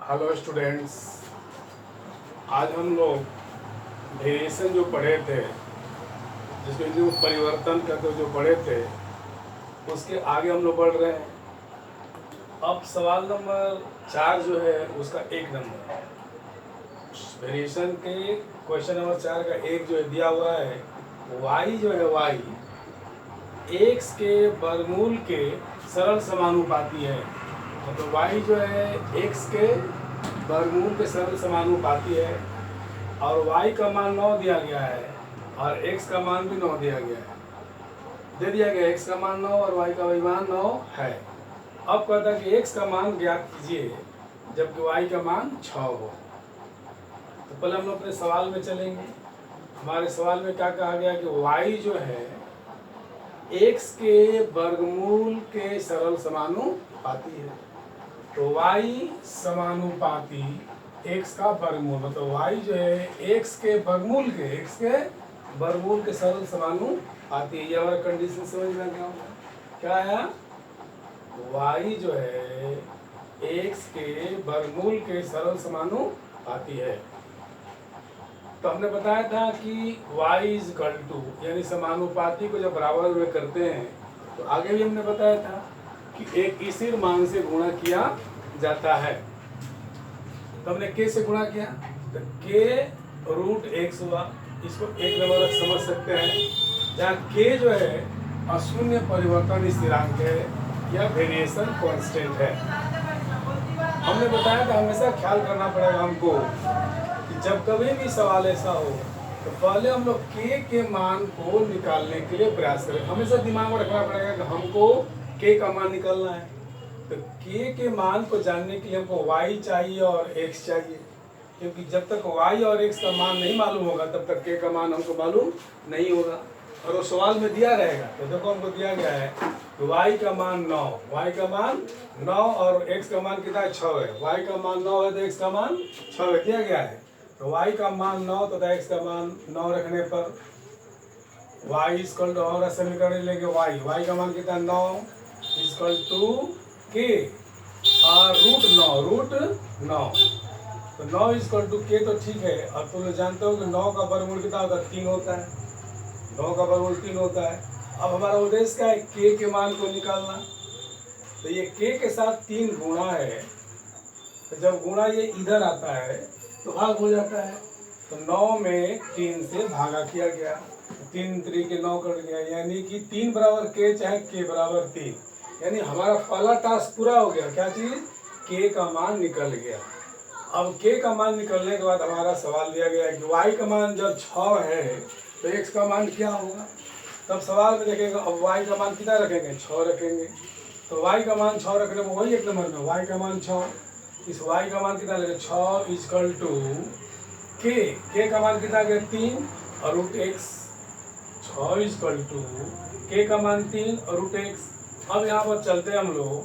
Hello students. आज हम लोग वेरिएशन जो पढ़े थे, जिसमें जो परिवर्तन करके जो पढ़े थे, उसके आगे हम लोग बढ़ रहे हैं। अब सवाल नंबर 4 जो है उसका 1 नंबर वेरिएशन के क्वेश्चन नंबर 4 का 1 जो है दिया हुआ है। y जो है y x के वर्गमूल के सरल समानुपाती है। मतलब y जो है x के वर्गमूल के सरल समानुपाती है और y का मान 9 दिया गया है और x का मान भी 9 दिया गया है। दे दिया गया x का मान 9 और y का मान 9 है। अब कहता है कि x का मान ज्ञात कीजिए जबकि y का मान 6 हो। तो पहले हम लोग अपने सवाल में चलेंगे। हमारे सवाल में क्या कहा गया कि y जो है x के वर्गमूल के सरल समानुपाती है। तो y समानुपाती x का वर्गमूल, मतलब y जो है x के वर्गमूल के सरल समानुपाती है। ये हमारा कंडीशन समझ में क्या होगा, क्या है? y जो है x के वर्गमूल के सरल समानुपाती है। तो हमने बताया था कि y इज इक्वल टू, यानी समानुपाती को जब बराबर में करते हैं तो आगे भी हमने बताया था कि एक स्थिर मान से गुणा किया जाता है। तो हमने k से गुणा किया तो k रूट x हुआ। इसको 1 नंबर समझ सकते हैं, जहाँ k जो है अशून्य परिवर्तन स्थिरांक है या वेरिएशन कांस्टेंट है। हमने बताया था हमेशा ख्याल करना पड़ेगा हमको कि जब कभी भी सवाल ऐसा हो तो पहले हम लोग k के मान को निकालने के लिए प्रयास करें। हमेशा दिमाग में रखना पड़ेगा कि हमको k का मान निकालना है। तो k के मान को जानने के लिए हमको y चाहिए और x चाहिए, क्योंकि जब तक y और x का मान नहीं मालूम होगा तब तक k का मान हमको मालूम नहीं होगा। और वो सवाल में दिया रहेगा तो देखो हमको दिया गया है कि y का मान 9, y का मान 9 और x का मान कितना 6 है। y का मान 9 है तो x का मान 6 है, दिया गया है। तो y का मान 9 तथा x का मान 9 रखने पर y इक्वल टू, हमारा समीकरण लेंगे y का मान कितना 9 इक्वल टू k और रूट 9। तो 9 इक्वल टू k तो ठीक है। अब तुम लोग जानते हो कि 9 का वर्गमूल कितना होता है? 3 होता है। 9 का वर्गमूल 3 होता है। अब हमारा उद्देश्य क्या है? k के मान को निकालना। तो ये k के साथ 3 गुणा है, तो जब गुणा ये इधर आता है तो भाग हो जाता है। तो 9 में 3 से भागा किया गया, 3 3 9 कट गया, यानी कि 3 बराबर k चाहे k बराबर 3। यानी हमारा पहला टास्क पूरा हो गया। क्या चीज? k का मान निकल गया। अब k का मान निकलने के बाद हमारा सवाल दिया गया है कि y का मान जब 6 है तो x का मान क्या होगा। तब सवाल में देखेंगे, अब y का मान कितना रखेंगे? 6 रखेंगे। तो y का मान 6 रखने में वही 1 नंबर में y का मान 6, इस y का मान कितना लगे? 6 इक्वल टू k का मान कितना गया? 3 और root x। 6 equal to k का मान 3 और रूट x। अब यहाँ पर चलते हैं हम लोग,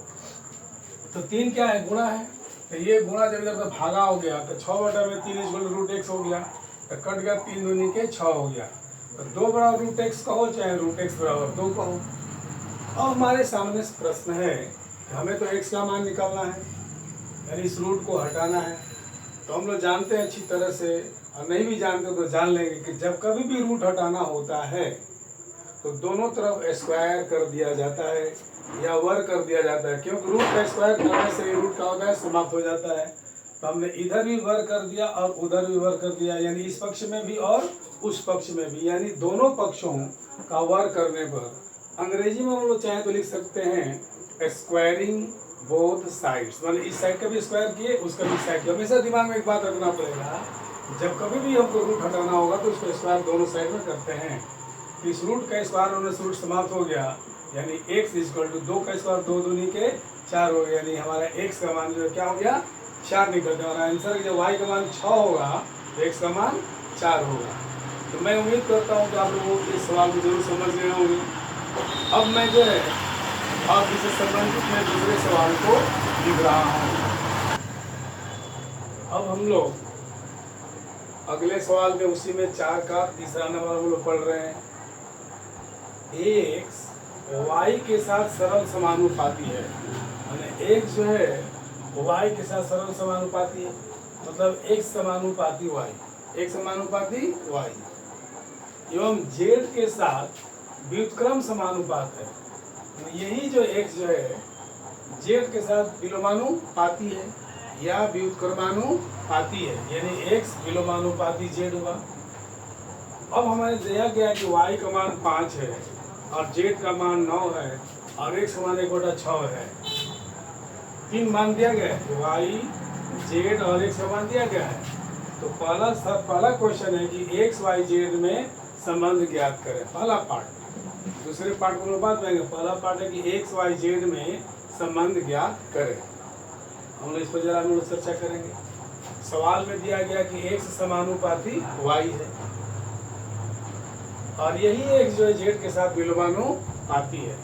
तो 3 क्या है? गुणा है। तो ये गुणा जब इधर से भागा हो गया तो 6 बटा में 3 इक्वल टू रूट x हो गया। तो कट गया, 3 दूनी के 6 हो गया। तो 2 बराबर रूट x कहो चाहे रूट x बराबर 2 कहो। अब हमारे सामने प्रश्न है कि हमें तो x का मान निकालना है, यानी इस रूट को हटाना है। तो हम लोग जानते हैं अच्छी तरह से, और नहीं भी जानते तो जान लेंगे कि जब कभी भी रूट हटाना होता है तो दोनों तरफ स्क्वायर कर दिया जाता है या वर्ग कर दिया जाता है, क्योंकि रूट का स्क्वायर करने से रूट का होता है समाप्त हो जाता है। तो हमने इधर भी वर्ग कर दिया और उधर भी वर्ग कर दिया, यानी इस पक्ष में भी और उस पक्ष में भी, यानी दोनों पक्षों का वर्ग करने पर अंग्रेजी में हम लोग चाहे तो लिख सकते हैं स्क्वायरिंग बोथ साइड्स। मतलब इस साइड का भी स्क्वायर किए, उसका भी साइड। हमेशा दिमाग में एक बात रखना पड़ेगा, जब कभी भी हमको रूट हटाना होगा तो उसको स्क्वायर दोनों साइड में करते हैं। तो इस रूट का स्क्वायर होने से रूट समाप्त हो गया, यानी x इक्वल टू 2 का स्क्वायर 2 दूनी के 4 हो गया, यानी हमारा x का मान जो है क्या हो गया? 4 निकल गया। और आंसर जब y का मान 6 होगा तो x का मान 4 होगा। तो मैं उम्मीद करता हूँ कि आप लोगों को इस सवाल को जरूर समझ गए होंगे। अब मैं जो है अब इससे संबंधित मैं दूसरे सवाल को लिख रहा हूँ। अब हम लोग अगले सवाल में उसी में 4 का तीसरा नंबर हम लोग पढ़ रहे हैं। x y के साथ सरल समानुपाती है, यानी x जो है वाई के साथ सरल समानुपाती है, मतलब x समानुपाती वाई, x समानुपाती वाई, एवं z के साथ व्युत्क्रम समानुपात है। तो यही जो x जो है z के साथ विलोमानुपाती है या व्युत्क्रमानुपाती है, यानी x विलोमानुपाती z हुआ। अब हमारे दिया गया कि y का मान 5 है और z का मान 9 है और x का मान 1/6 है। 3 मान दिया गया है, y, z और x का मान दिया गया है। तो पहला क्वेश्चन है कि x, y, z में संबंध ज्ञात करें, पहला पार्ट। दूसरे पार्ट को बाद में, पहला पार्ट है कि x, y, z में संबंध ज्ञात करें। हम लोग इस पर जरा हम लोग चर्चा करेंगे। सवाल में दिया गया कि x समानुपाती y है और यही x जो है z के साथ विलोमानुपाती है।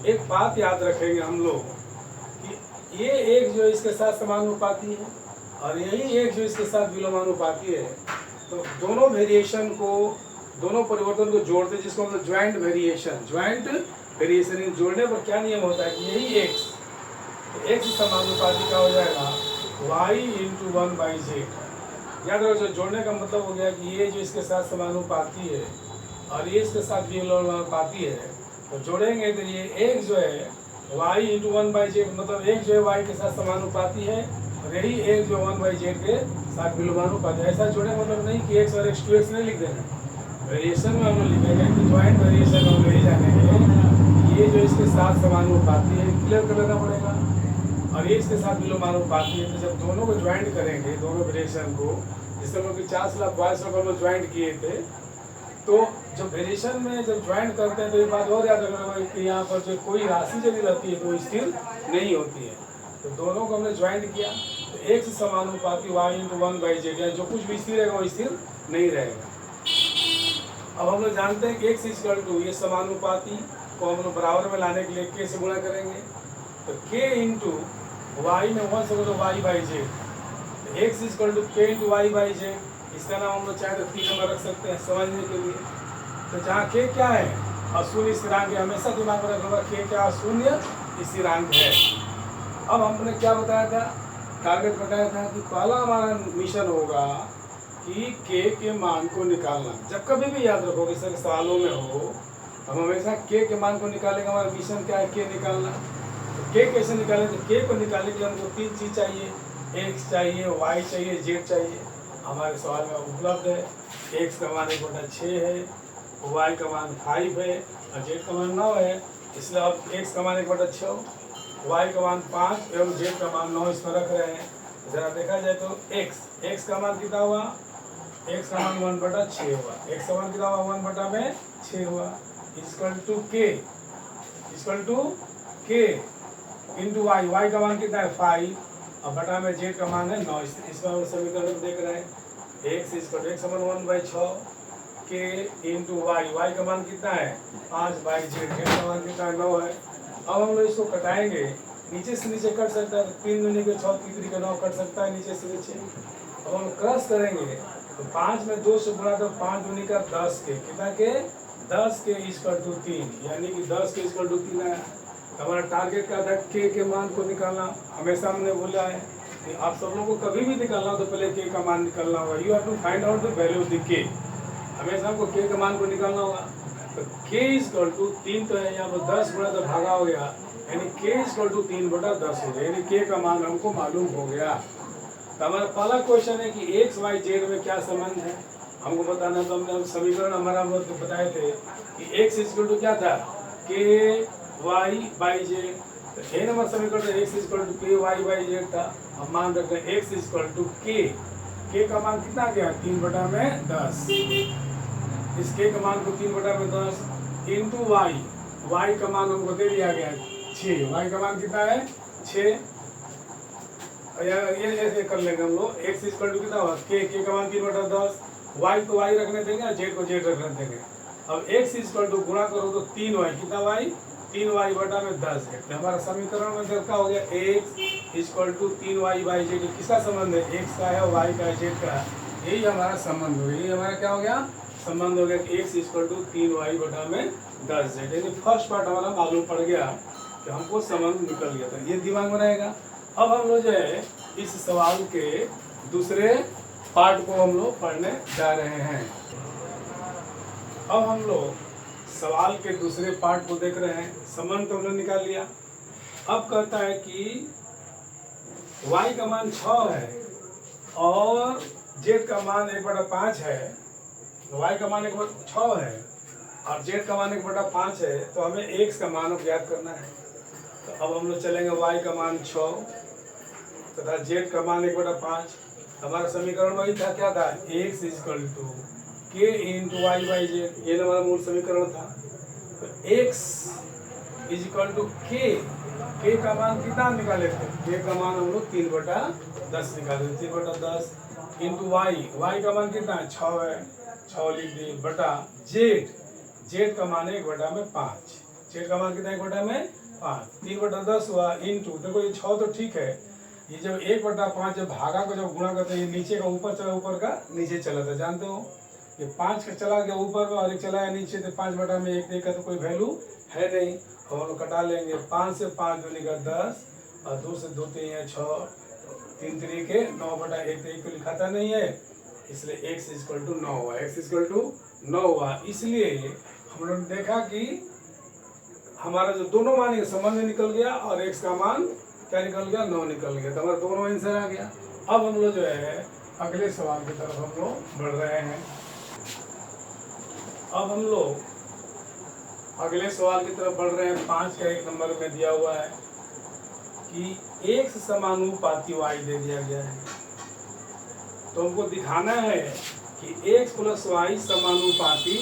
एक बात याद रखेंगे हम लोग कि ये x जो इसके साथ समानुपाती है और यही x जो इसके साथ विलोमानुपाती है, तो दोनों वेरिएशन को, दोनों परिवर्तन को जोड़ते, जिसको मतलब ज्वाइंट वेरिएशन जोड़ने पर क्या नियम होता है कि यही x समानुपाती का हो जाएगा y × 1/z। याद रखो, जोड़ने का मतलब हो गया कि ये जो इसके साथ समानुपाती है और ये इसके साथ विलोमानुपाती है, तो जोड़ेंगे तो ये x जो है y × 1/z, मतलब x जो है y के साथ समानुपाती है और यही x जो 1/z के साथ विलोमानुपाती है। ऐसा जोड़े मतलब नहीं कि x और x 2x नहीं लिख देना, वेरिएशन में हम लोग लिखेंगे कि ज्वाइंट वेरिएशन हम यही जानेंगे ये जो इसके साथ समानुपाती है, क्लियर कर लेना पड़ेगा, और ये इसके साथ विलोमानुपाती है। तो जब दोनों को ज्वाइंट करेंगे, दोनों वेरिएशन को, जिससे हम लोग 50 लाख हम ज्वाइंट किए थे, तो जब वेरिएशन में जब ज्वाइंट करते हैं तो एक बात और याद रखना कि यहाँ पर जो कोई राशि यदि रहती है तो स्थिर नहीं होती है। तो दोनों को हमने ज्वाइंट किया तो x समानुपाती y × 1/z, या जो कुछ भी स्थिर रहेगा वो स्थिर नहीं रहेगा। अब हम लोग जानते हैं कि x = ये समानुपाती को हम लोग बराबर में लाने के लिए k से गुणा करेंगे, तो k × y में 1 से तो y/z, x = k × y/z। इसका नाम हम लोग चाहे तो 3 नंबर रख सकते हैं समझने के लिए। तो जहाँ k क्या है, अशून्य स्थिरांक है, हमेशा दिमाग में रखना k क्या अशून्य स्थिरांक है। अब हमने क्या बताया था, टारगेट बताया था कि पहला हमारा मिशन होगा कि k के मान को निकालना। जब कभी भी याद रखोगे सर सवालों में हो, हम हमेशा k के मान को निकालेंगे। हमारा मिशन क्या है, k निकालना। तो k कैसे निकालें, तो k को निकालने के लिए हमको 3 चीज़ चाहिए, x चाहिए, y चाहिए, z चाहिए। हमारे सवाल में उपलब्ध है। x का मान 1/6 है, y का मान 5 है और z का मान 9 है। इसलिए अब x का मान 1/6, y का मान 5 एवं z का मान 9 इस पर रख रहे हैं। जरा देखा जाए तो x का मान कितना हुआ, x का मान 1/6 हुआ, x का मान कितना हुआ 1/6 हुआ, k × y का मान कितना है 5 और बटा में z का मान है 9। इसमें हम समीकरण देख रहे हैं, x का मान 1/6, k × y का मान कितना है 5/z, z का मान कितना है 9 है। अब हम लोग इसको कटाएंगे, नीचे से नीचे कट सकता है, 3 दूनी के 6, 3 के 9 कट सकता है नीचे से नीचे। अब हम क्रॉस करेंगे तो 5 में 2 से गुणा तो 5 दूनी का 10 के, कितना के 10 के = 3, यानी कि 10 के = 3 आया। हमारा टारगेट क्या था, k के मान को निकालना। हमेशा हमने बोला है कि आप सब लोगों को कभी भी निकालना हो तो पहले k का मान निकालना होगा। You have to find out the value of the k। हमेशा हमको k के मान को निकालना होगा। तो k = 3 तो है, यहाँ पर 10 गुणा तो भागा हो गया, यानी k = 3/10 हो गया, यानी k का मान हमको मालूम हो गया। तो हमारा पहला क्वेश्चन है कि x, y, z में क्या संबंध है हमको बताना। तो हमने समीकरण हमारा हम लोग बताए थे कि x = क्या था, k y/z। तो a नंबर समीकरण x = k y/z था। अब मान रखते हैं x = k का मान कितना गया 3/10। इस k का मान को 3/10 × y का मान हमको दे दिया गया 6, y का मान कितना है 6। ये ऐसे कर लेंगे हम लोग, x = कितना हुआ k का मान 3/10, y को y रखने देंगे और z को z रखने देंगे। अब x = गुणा करो तो 3y, कितना y 3y/10 है। तो हमारा समीकरण में क्या हो गया, x = 3y/z। किसका संबंध है, x का है, y का है, z का है, यही हमारा संबंध हो गया। यही हमारा क्या हो गया, संबंध हो गया कि x = 3y/10z। यानी फर्स्ट पार्ट हमारा मालूम पड़ गया कि हमको संबंध निकल गया था। ये दिमाग में रहेगा। अब हम लोग जो है इस सवाल के दूसरे पार्ट को हम लोग पढ़ने जा रहे हैं। अब हम लोग सवाल के दूसरे पार्ट को देख रहे हैं। संबंध तो हमने निकाल लिया। अब कहता है कि y का मान 6 है और z का मान 1/5 है। y का मान 6 है और z का मान 1/5 है, तो हमें x का मान ज्ञात करना है। तो अब हम लोग चलेंगे y का मान 6 तथा z का मान 1/5। हमारा समीकरण वही था, क्या था, x = k × y/z, ये हमारा मूल समीकरण था। तो x = k का मान कितना निकाले थे, k का मान हम लोग 3/10 निकाले, 3/10 × y का मान कितना है, 6 है, 6 लिख दिए, बटा z का मान 1/5, z का मान कितना है, 1/5, 3/10 हुआ, इंटू, देखो ये 6 तो ठीक है, ये जब 1/5 जब भागा को जब गुणा करते हैं, ये नीचे का ऊपर चला, ऊपर का नीचे चला था, जानते हो, ये 5 का चला गया ऊपर में और एक चला गया नीचे, तो 5/1 का तो कोई वैल्यू है नहीं, और हम लोग कटा लेंगे। 5 से 5 दूनी का 10 और 2 से 2 3 है 6, 3 3 के 9/1, तो लिखा था नहीं है, इसलिए x = 9 हुआ, x = 9 हुआ। इसलिए हम लोग ने देखा कि हमारा जो दोनों मान के संबंध निकल गया और x का मान क्या निकल गया, 9 निकल गया, तो हमारा दोनों आंसर आ गया। अब हम लोग जो है अगले सवाल की तरफ हम लोग बढ़ रहे हैं। अब हम लोग अगले सवाल की तरफ बढ़ रहे हैं। 5 का 1 नंबर में दिया हुआ है कि x समानुपाती y दे दिया गया है, तो हमको दिखाना है कि x + y समानुपाती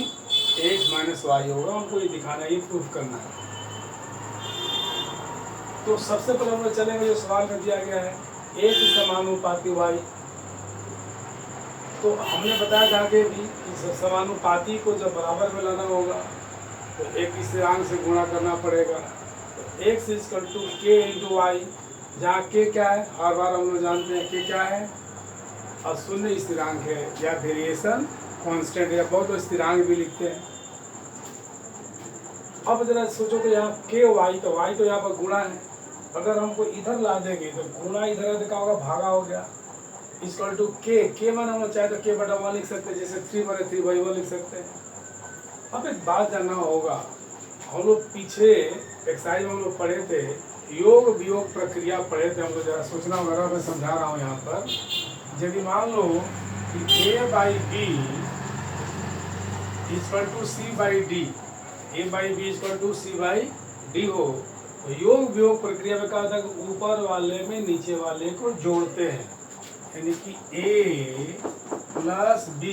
x - y होगा, हमको ये दिखाना है, ये प्रूफ करना है। तो सबसे पहले हम लोग चलेंगे जो सवाल में दिया गया है, x समानुपाती y। तो हमने बताया था आगे भी कि समानुपाती को जब बराबर में लाना होगा तो एक स्थिरांक से गुणा करना पड़ेगा। तो x = k × y, जहाँ k क्या है, हर बार हम लोग जानते हैं k क्या है, और शून्य स्थिरांक है या वेरिएशन कांस्टेंट, या बहुत स्थिरांक भी लिखते हैं। अब जरा सोचो तो यहाँ k y, तो y तो यहाँ पर गुणा है, अगर हमको इधर ला देंगे तो गुणा इधर है तो क्या होगा, भागा हो गया, = k मान हम लोग चाहे तो k/1 लिख सकते हैं, जैसे 3/3/1 लिख सकते हैं। अब एक बात जानना होगा, हम लोग पीछे एक्सरसाइज में हम लोग पढ़े थे, योग वियोग प्रक्रिया पढ़े थे हम लोग, जरा सोचना होगा, मैं समझा रहा हूँ यहाँ पर। यदि मान लो कि a/b = c/d, a/b = c/d हो, तो योग वियोग प्रक्रिया में क्या होता है कि ऊपर वाले में नीचे वाले को जोड़ते हैं, यानी कि a + b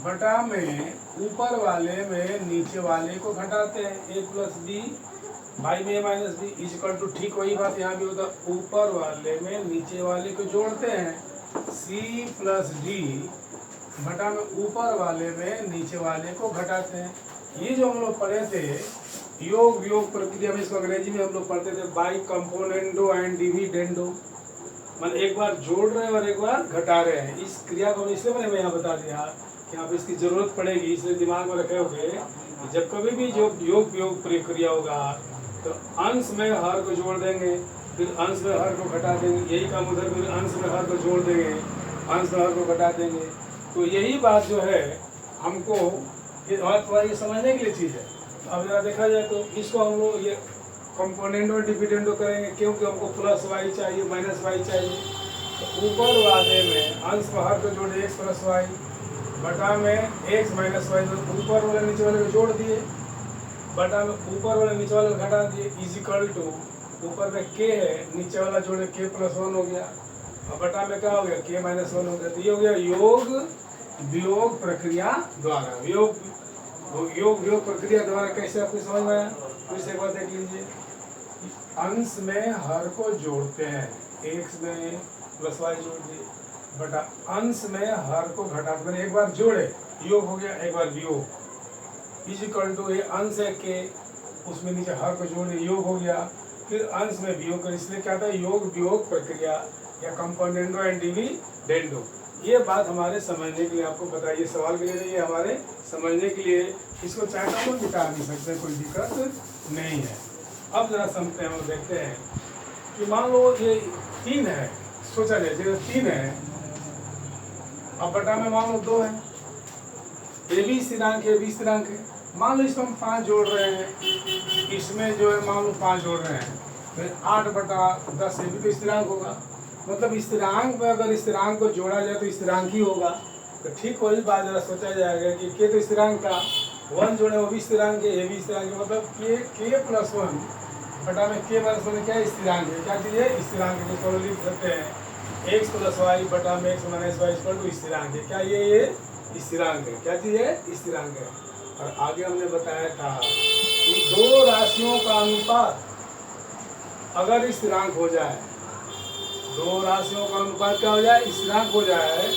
बटा में ऊपर वाले में नीचे वाले को घटाते हैं, a + b भाई में a - b = ठीक वही बात यहाँ भी होता है, ऊपर वाले में नीचे वाले को जोड़ते हैं, c + d बटा में ऊपर वाले में नीचे वाले को घटाते हैं। ये जो हम लोग पढ़े थे योग वियोग प्रक्रिया में, इसको अंग्रेजी में हम लोग पढ़ते थे बाई कंपोनेंडो एंड डिविडेंडो, मतलब एक बार जोड़ रहे हैं और एक बार घटा रहे हैं। इस क्रिया को इसलिए मैंने यहाँ बता दिया कि यहाँ पे इसकी जरूरत पड़ेगी, इसलिए दिमाग में रखे हुए कि जब कभी भी जो योग वियोग प्रक्रिया होगा तो अंश में हर को जोड़ देंगे, फिर अंश में हर को घटा देंगे, यही काम उधर फिर अंश में हर को जोड़ देंगे, अंश में हर को घटा देंगे। तो यही बात जो है हमको ये समझने के लिए चीज़ है। अब जरा देखा जाए तो इसको हम लोग ये कंपोनेंडो डिविडेंडो करेंगे, क्योंकि हमको +y चाहिए -y चाहिए। तो ऊपर वाले में अंश में हर को जोड़े x + y बटा में x - y, तो ऊपर वाले नीचे वाले को जोड़ दिए, बटा में ऊपर वाले नीचे वाले को घटा दिए, = ऊपर में k है, नीचे वाला जोड़े k + 1 हो गया, और बटा में क्या हो गया, k - 1 हो गया। तो ये हो गया योग वियोग प्रक्रिया द्वारा। योग वियोग प्रक्रिया द्वारा कैसे आपको समझ में आया, फिर से एक बार देख लीजिए। अंश में हर को जोड़ते हैं, x में +y जोड़ दिए, बटा अंश में हर को घटाते, मैंने एक बार जोड़े योग हो गया, एक बार वियोग, = ये अंश है k, उसमें नीचे हर को जोड़े योग हो गया, फिर अंश में वियोग कर, इसलिए क्या था योग वियोग प्रक्रिया या कंपोनेंडो एंड डिविडेंडो। ये बात हमारे समझने के लिए आपको बताइए, सवाल के लिए नहीं, ये हमारे समझने के लिए, इसको चाहे तो हम मिटा नहीं सकते, कोई दिक्कत नहीं है। अब जरा समझते हैं, हम देखते हैं कि मान लो ये 3 है, सोचा जाए जैसे 3 है, अब बटा में मान लो 2 है, ये भी स्थिरांक है, ये भी स्थिरांक है। मान लो इसमें हम 5 जोड़ रहे हैं, इसमें जो है मान लो 5 जोड़ रहे हैं, फिर 8/10 ये भी तो स्थिरांक होगा। मतलब स्थिरांक में अगर स्थिरांक को जोड़ा जाए तो स्थिरांक ही होगा। तो ठीक वही बात जरा सोचा जाएगा कि के तो स्थिरांक का 1 जोड़े वो भी स्थिरांक है, ये भी स्थिरांक है। मतलब के प्लस 1 बटा में के प्लस 1 क्या स्थिरांक है, क्या चीज़ है स्थिरांक है, जिसको लिख सकते हैं एक्स प्लस वाई बटा में X minus Y equal to स्थिरांक है। क्या ये स्थिरांक है, क्या चीज़ है स्थिरांक है। और आगे हमने बताया था कि 2 राशियों का अनुपात अगर स्थिरांक हो जाए, 2 राशियों का अनुपात क्या हो जाए, स्थिरांक हो जाए,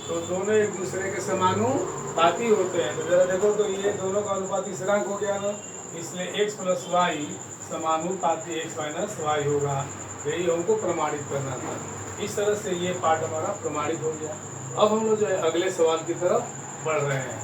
तो दोनों एक दूसरे के समानुपाती होते हैं। तो जरा देखो तो ये दोनों का अनुपात स्थिरांक हो गया ना, इसलिए एक्स प्लस वाई समानुपाती एक्स माइनस वाई होगा। यही हमको प्रमाणित करना था। इस तरह से ये पार्ट हमारा प्रमाणित हो गया। अब हम लोग जो है अगले सवाल की तरफ बढ़ रहे हैं।